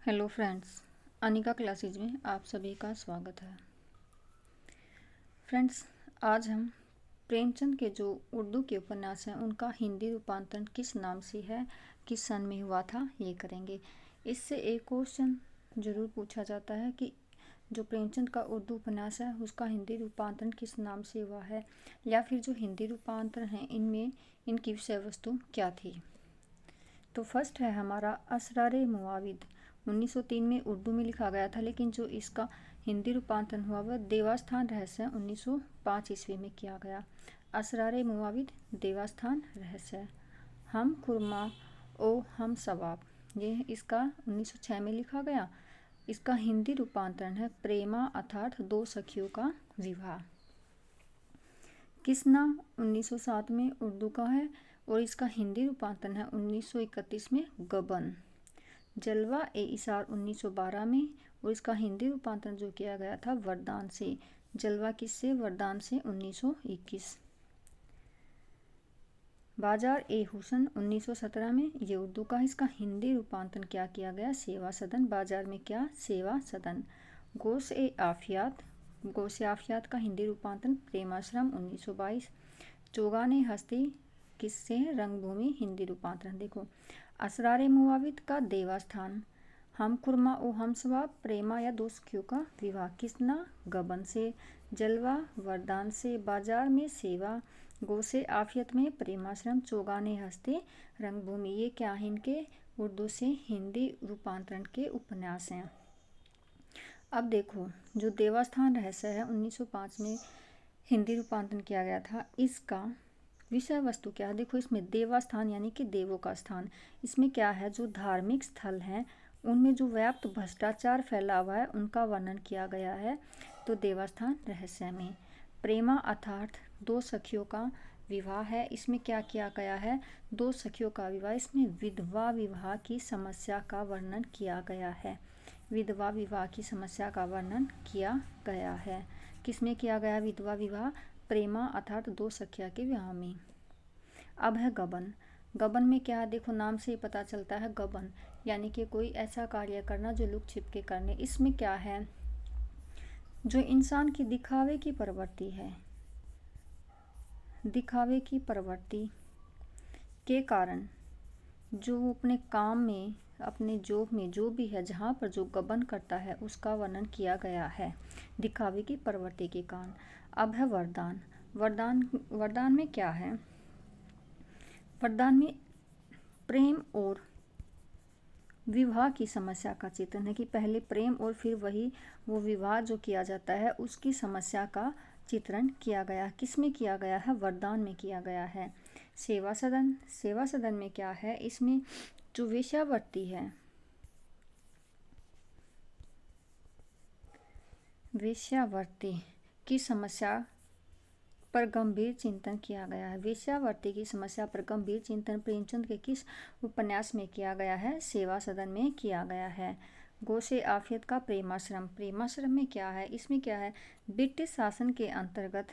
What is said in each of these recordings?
Hello friends, Anika classes में आप सभी का स्वागत है। फ्रेंड्स, आज हम प्रेमचंद के जो उर्दू के उपन्यास हैं उनका हिंदी रूपांतरण किस नाम से है, किस सन में हुआ था, ये करेंगे। इससे एक क्वेश्चन ज़रूर पूछा जाता है कि जो प्रेमचंद का उर्दू उपन्यास है उसका हिंदी रूपांतरण किस नाम से हुआ है, या फिर जो हिंदी रूपांतरण हैं इनमें इनकी विषय वस्तु क्या थी। तो फर्स्ट है हमारा असरारे मुआविद। 1903 में उर्दू में लिखा गया था, लेकिन जो इसका हिंदी रूपांतरण हुआ वह देवास्थान रहस्य 1905 ईस्वी में किया गया। असरारे मुआविद देवास्थान रहस्य। हम खुरमा ओ हम सवाब, ये इसका 1906 में लिखा गया। इसका हिंदी रूपांतरण है प्रेमा अर्थात दो सखियों का विवाह। किसना 1907 में उर्दू का है और इसका हिंदी रूपांतरण है 1931 में गबन। जलवा ए इसार 1912 में और इसका हिंदी रूपांतरण जो किया गया था वरदान से। जलवा किससे? वरदान से 1921। बाजार ए हुसन 1917 में, ये उर्दू का है। इसका हिंदी रूपांतरण क्या किया गया? सेवा सदन। बाजार में क्या? सेवा सदन। गोश ए आफियात, गोश ए आफियात का हिंदी रूपांतरण प्रेमाश्रम 1922। चोगाने हस्ती किससे? रंगभूमि। हिंदी रूपांतरण देखो। असरारे मुआविद का देवास्थान। हम खुरमा ओ हम सवाब प्रेमा या दो सखियों का विवाह। किसना? गबन से। जलवा वरदान से। बाजार में सेवा। गोसे आफियत में प्रेमाश्रम। चोगाने हस्ते रंगभूमि। ये क्या है? इनके उर्दू से हिंदी रूपांतरण के उपन्यास हैं। अब देखो, जो देवास्थान रहस्य है 1905 में हिंदी रूपांतरण किया गया था, इसका विषय वस्तु क्या है? देखो, इसमें देवास्थान यानी कि देवों का स्थान। इसमें क्या है? जो धार्मिक स्थल हैं उनमें जो व्याप्त भ्रष्टाचार फैला हुआ है उनका वर्णन किया गया है। तो देवास्थान रहस्य में प्रेमा अर्थात दो सखियों का विवाह है। इसमें क्या किया गया है? दो सखियों का विवाह। इसमें विधवा विवाह की समस्या का वर्णन किया गया है। विधवा विवाह की समस्या का वर्णन किया गया है। किसमें किया गया विधवा विवाह? प्रेमा अर्थात दो सखिया के विवाह में। अब है गबन। गबन में क्या है? देखो, नाम से ही पता चलता है गबन यानी कि कोई ऐसा कार्य करना जो लुक छिप के करने। इसमें क्या है? जो इंसान की दिखावे की प्रवृत्ति है, दिखावे की प्रवृत्ति के कारण जो अपने काम में, अपने जॉब में जो भी है, जहाँ पर जो गबन करता है उसका वर्णन किया गया है दिखावे की प्रवृत्ति के कारण। अब है वरदान। वरदान में क्या है? वरदान में प्रेम और विवाह की समस्या का चित्रण है कि पहले प्रेम और फिर वो विवाह जो किया जाता है उसकी समस्या का चित्रण किया गया। किस में किया गया है? वरदान में किया गया है। सेवा सदन। सेवा सदन में क्या है? इसमें जो वेश्यावृत्ति है, वेश्यावृत्ति की समस्या पर गंभीर चिंतन किया गया है। वेश्यावृत्ति की समस्या पर गंभीर चिंतन प्रेमचंद के किस उपन्यास में किया गया है? सेवा सदन में किया गया है। गोशे आफियत का प्रेमाश्रम। प्रेमाश्रम में क्या है? इसमें क्या है? ब्रिटिश शासन के अंतर्गत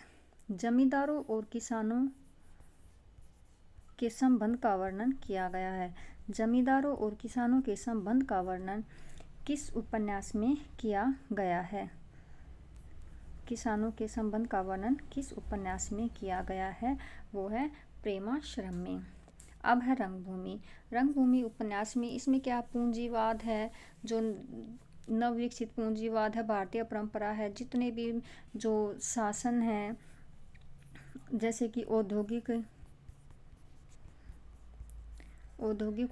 जमींदारों और किसानों के संबंध का वर्णन किया गया है। जमींदारों और किसानों के संबंध का वर्णन किस उपन्यास में किया गया है? किसानों के संबंध का वर्णन किस उपन्यास में किया गया है? वो है प्रेमाश्रम में। अब है रंगभूमि। रंगभूमि उपन्यास में इसमें क्या? पूंजीवाद है, जो नवविकसित पूंजीवाद है, भारतीय परंपरा है, जितने भी जो शासन है जैसे कि औद्योगिक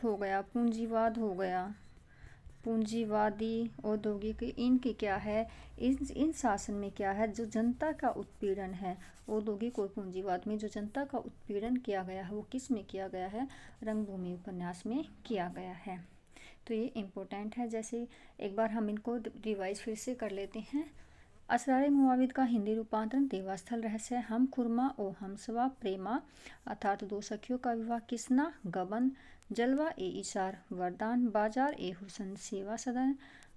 हो गया, पूंजीवाद हो गया, पूंजीवादी, औद्योगिक, इनकी क्या है? इन शासन में क्या है? जो जनता का उत्पीड़न है, औद्योगिक और पूंजीवाद में जो जनता का उत्पीड़न किया गया है वो किस में किया गया है? रंगभूमि उपन्यास में किया गया है। तो ये इम्पोर्टेंट है। जैसे एक बार हम इनको रिवाइज फिर से कर लेते हैं। असरारे मुआविद का हिंदी रूपांतरण देवास्थल रहस्य। हम खुरमा ओ हमसवा प्रेमा अर्थात दो सखियों का विवाह। किसना? गबन। जलवा ए इशार वरदान। बाजार ए हुसन सेवा सदन।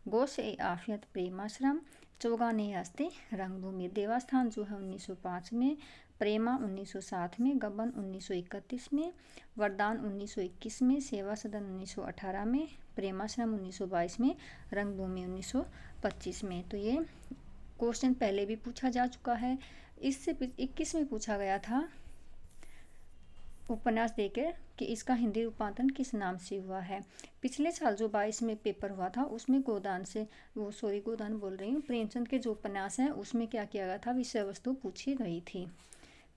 गोश ए आफियत प्रेमाश्रम। चौगाने हस्ते रंगभूमि। देवास्थान जो है 1905 में, प्रेमा 1960 में, गबन 1931 में, वरदान 1921 में, सेवा सदन 1918 में, प्रेमाश्रम 1922 में, रंगभूमि 1925 में। तो ये क्वेश्चन पहले भी पूछा जा चुका है। इससे 21 में पूछा गया था उपन्यास देकर कि इसका हिंदी रूपांतरण किस नाम से हुआ है। पिछले साल जो 22 में पेपर हुआ था उसमें गोदान बोल रही हूँ, प्रेमचंद के जो उपन्यास हैं उसमें क्या किया गया था, विषय वस्तु पूछी गई थी।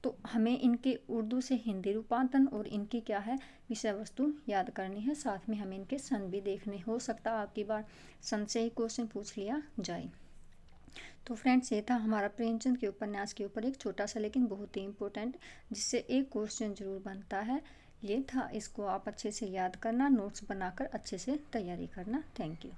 तो हमें इनके उर्दू से हिंदी रूपांतरण और इनकी क्या है विषय वस्तु याद करनी है। साथ में हमें इनके सन भी देखने, हो सकता है आपकी बार सन से ही क्वेश्चन पूछ लिया जाए। तो फ्रेंड्स, ये था हमारा प्रेमचंद के उपन्यास के ऊपर एक छोटा सा लेकिन बहुत ही इम्पोर्टेंट, जिससे एक क्वेश्चन जरूर बनता है, ये था। इसको आप अच्छे से याद करना, नोट्स बनाकर अच्छे से तैयारी करना। Thank you.